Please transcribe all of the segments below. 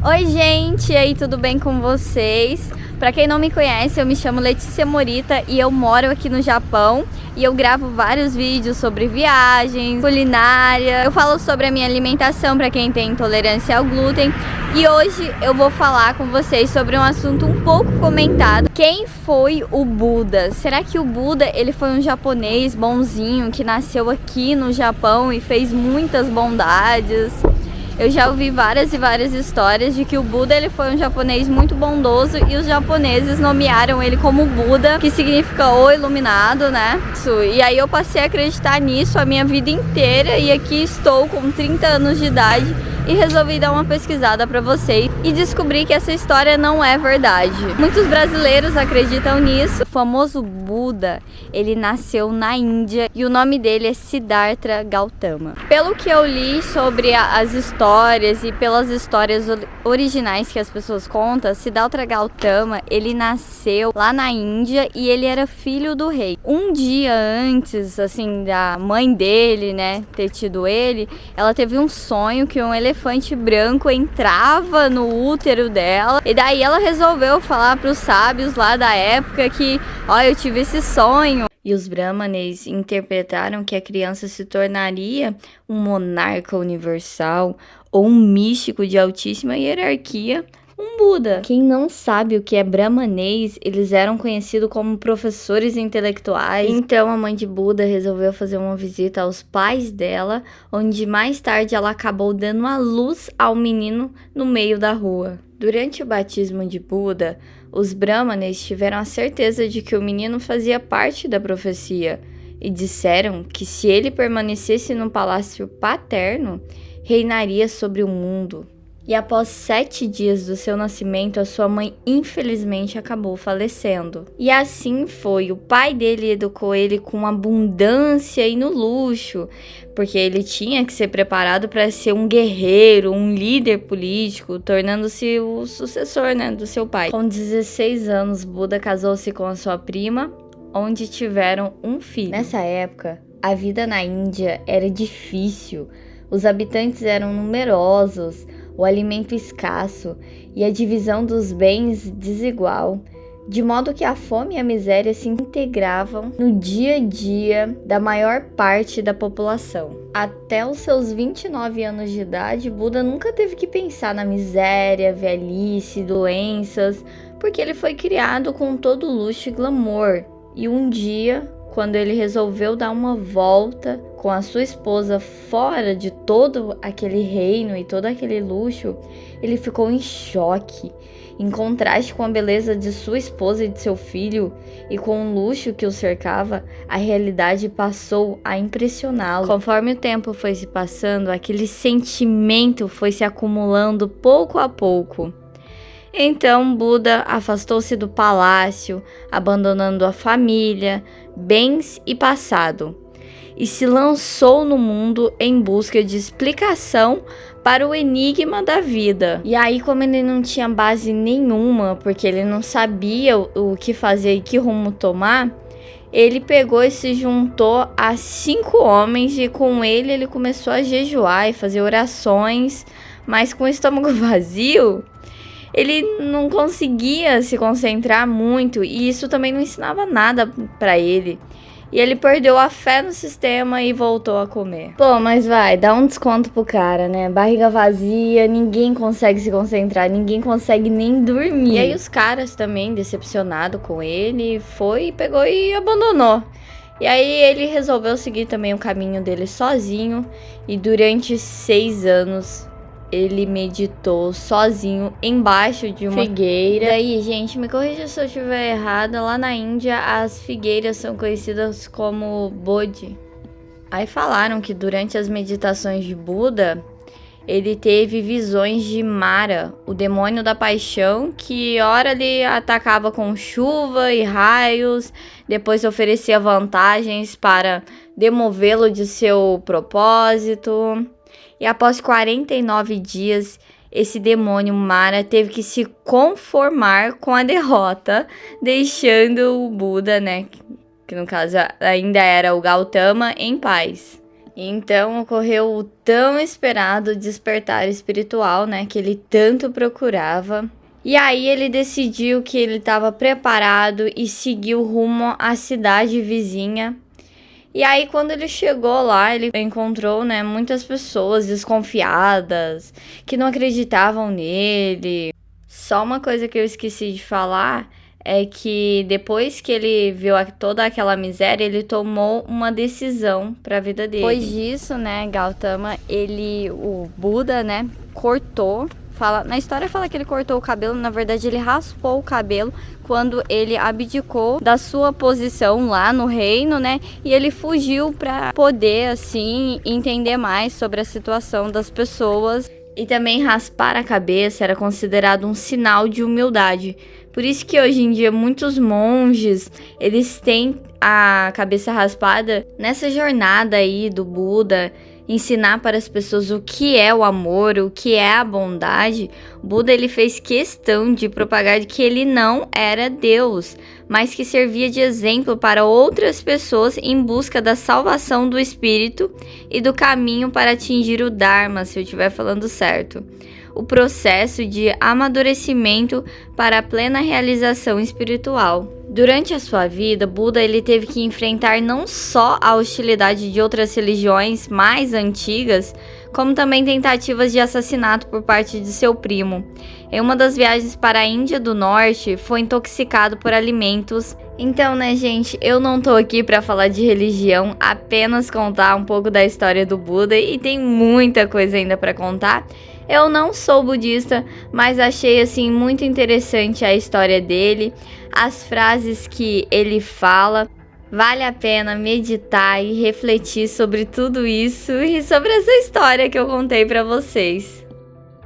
Oi gente, e aí, tudo bem com vocês? Pra quem não me conhece, eu me chamo Letícia Morita e eu moro aqui no Japão e eu gravo vários vídeos sobre viagens, culinária, eu falo sobre a minha alimentação pra quem tem intolerância ao glúten e hoje eu vou falar com vocês sobre um assunto um pouco comentado. Quem foi o Buda? Será que o Buda ele foi um japonês bonzinho que nasceu aqui no Japão e fez muitas bondades? Eu já ouvi várias e várias histórias de que o Buda ele foi um japonês muito bondoso e os japoneses nomearam ele como Buda, que significa o iluminado, né? E aí eu passei a acreditar nisso a minha vida inteira e aqui estou com 30 anos de idade e resolvi dar uma pesquisada para vocês e descobri que essa história não é verdade. Muitos brasileiros acreditam nisso. O famoso Buda, ele nasceu na Índia e o nome dele é Siddhartha Gautama. Pelo que eu li sobre as histórias e pelas histórias originais que as pessoas contam, Siddhartha Gautama, ele nasceu lá na Índia e ele era filho do rei. Um dia antes, assim, da mãe dele, né, ter tido ele, ela teve um sonho que um elefante branco entrava no útero dela e daí ela resolveu falar para os sábios lá da época que, ó, eu tive esse sonho. E os brahmanes interpretaram que a criança se tornaria um monarca universal ou um místico de altíssima hierarquia, um Buda. Quem não sabe o que é brahmanês, eles eram conhecidos como professores intelectuais. Então a mãe de Buda resolveu fazer uma visita aos pais dela, onde mais tarde ela acabou dando a luz ao menino no meio da rua. Durante o batismo de Buda, os brahmanes tiveram a certeza de que o menino fazia parte da profecia e disseram que se ele permanecesse no palácio paterno, reinaria sobre o mundo. E após 7 dias do seu nascimento, a sua mãe infelizmente acabou falecendo. E assim foi, o pai dele educou ele com abundância e no luxo, porque ele tinha que ser preparado para ser um guerreiro, um líder político, tornando-se o sucessor, né, do seu pai. Com 16 anos, Buda casou-se com a sua prima, onde tiveram um filho. Nessa época, a vida na Índia era difícil, os habitantes eram numerosos, o alimento escasso e a divisão dos bens desigual, de modo que a fome e a miséria se integravam no dia a dia da maior parte da população. Até os seus 29 anos de idade, Buda nunca teve que pensar na miséria, velhice, doenças, porque ele foi criado com todo luxo e glamour. E um dia, quando ele resolveu dar uma volta com a sua esposa fora de todo aquele reino e todo aquele luxo, ele ficou em choque. Em contraste com a beleza de sua esposa e de seu filho e com o luxo que o cercava, a realidade passou a impressioná-lo. Conforme o tempo foi se passando, aquele sentimento foi se acumulando pouco a pouco. Então Buda afastou-se do palácio, abandonando a família, bens e passado, e se lançou no mundo em busca de explicação para o enigma da vida. E aí, como ele não tinha base nenhuma, porque ele não sabia o que fazer e que rumo tomar, ele pegou e se juntou a 5 homens e com ele começou a jejuar e fazer orações, mas com o estômago vazio, ele não conseguia se concentrar muito e isso também não ensinava nada para ele. E ele perdeu a fé no sistema e voltou a comer. Pô, mas vai, dá um desconto pro cara, né? Barriga vazia, ninguém consegue se concentrar, ninguém consegue nem dormir. E aí os caras também, decepcionados com ele, pegou e abandonou. E aí ele resolveu seguir também o caminho dele sozinho e durante 6 anos ele meditou sozinho embaixo de uma figueira. E aí, gente, me corrija se eu estiver errada. Lá na Índia, as figueiras são conhecidas como Bodhi. Aí falaram que durante as meditações de Buda, ele teve visões de Mara, o demônio da paixão, que ora ele atacava com chuva e raios, depois oferecia vantagens para demovê-lo de seu propósito. E após 49 dias, esse demônio Mara teve que se conformar com a derrota, deixando o Buda, né, que no caso ainda era o Gautama, em paz. Então ocorreu o tão esperado despertar espiritual, né, que ele tanto procurava. E aí ele decidiu que ele estava preparado e seguiu rumo à cidade vizinha. E aí quando ele chegou lá, ele encontrou, né, muitas pessoas desconfiadas, que não acreditavam nele. Só uma coisa que eu esqueci de falar é que depois que ele viu toda aquela miséria, ele tomou uma decisão para a vida dele. Depois disso, né, Gautama, o Buda, né, cortou. Na história fala que ele cortou o cabelo, na verdade ele raspou o cabelo quando ele abdicou da sua posição lá no reino, né? E ele fugiu para poder, assim, entender mais sobre a situação das pessoas. E também raspar a cabeça era considerado um sinal de humildade. Por isso que hoje em dia muitos monges, eles têm a cabeça raspada nessa jornada aí do Buda, ensinar para as pessoas o que é o amor, o que é a bondade. O Buda, ele fez questão de propagar que ele não era Deus, mas que servia de exemplo para outras pessoas em busca da salvação do espírito e do caminho para atingir o Dharma, se eu estiver falando certo. O processo de amadurecimento para a plena realização espiritual. Durante a sua vida, Buda ele teve que enfrentar não só a hostilidade de outras religiões mais antigas, como também tentativas de assassinato por parte de seu primo. Em uma das viagens para a Índia do Norte, foi intoxicado por alimentos. Então, né, gente, eu não tô aqui para falar de religião, apenas contar um pouco da história do Buda, e tem muita coisa ainda para contar. Eu não sou budista, mas achei assim muito interessante a história dele, as frases que ele fala. Vale a pena meditar e refletir sobre tudo isso e sobre essa história que eu contei para vocês.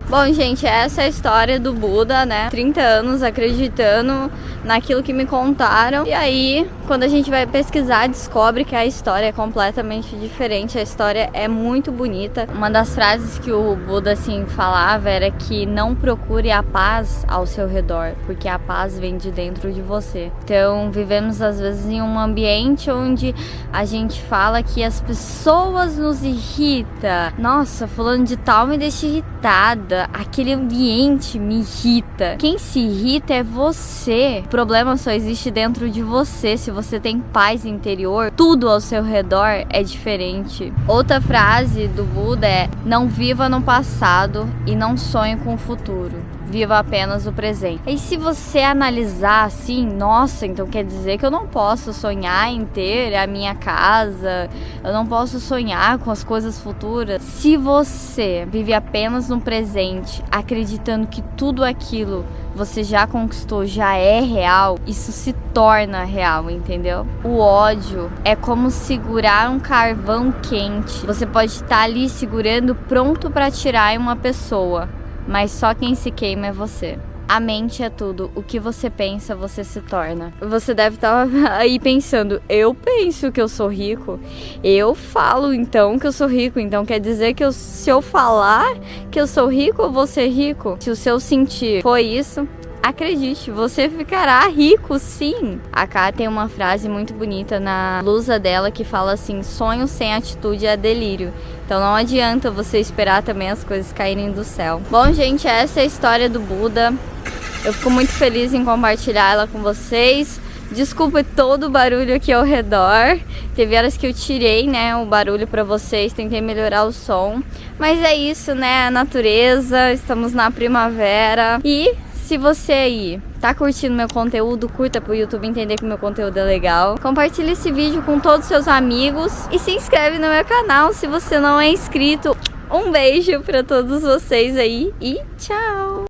Bom, gente, essa é a história do Buda, né? 30 anos acreditando naquilo que me contaram. E aí, quando a gente vai pesquisar, descobre que a história é completamente diferente. A história é muito bonita. Uma das frases que o Buda, assim, falava era que não procure a paz ao seu redor, porque a paz vem de dentro de você. Então, vivemos às vezes em um ambiente onde a gente fala que as pessoas nos irritam. Nossa, fulano de tal me deixa irritada. Aquele ambiente me irrita. Quem se irrita é você. O problema só existe dentro de você. Se você tem paz interior, tudo ao seu redor é diferente. Outra frase do Buda é: não viva no passado e não sonhe com o futuro. Viva apenas o presente. E se você analisar assim, nossa, então quer dizer que eu não posso sonhar em ter a minha casa, eu não posso sonhar com as coisas futuras. Se você vive apenas no presente, acreditando que tudo aquilo você já conquistou, já é real, isso se torna real, entendeu? O ódio é como segurar um carvão quente. Você pode estar ali segurando, pronto para atirar em uma pessoa, mas só quem se queima é você. A mente é tudo. O que você pensa, você se torna. Você deve estar aí pensando: eu penso que eu sou rico. Eu falo então que eu sou rico. Então quer dizer que se eu falar que eu sou rico, eu vou ser rico? Se o seu sentir foi isso, acredite, você ficará rico, sim. A Ká tem uma frase muito bonita na blusa dela que fala assim: sonho sem atitude é delírio. Então não adianta você esperar também as coisas caírem do céu. Bom, gente, essa é a história do Buda. Eu fico muito feliz em compartilhar ela com vocês. Desculpe todo o barulho aqui ao redor. Teve horas que eu tirei, né, o barulho pra vocês, tentei melhorar o som. Mas é isso, né, a natureza, estamos na primavera. E se você aí tá curtindo meu conteúdo, curta pro YouTube entender que meu conteúdo é legal. Compartilhe esse vídeo com todos os seus amigos e se inscreve no meu canal se você não é inscrito. Um beijo pra todos vocês aí e tchau!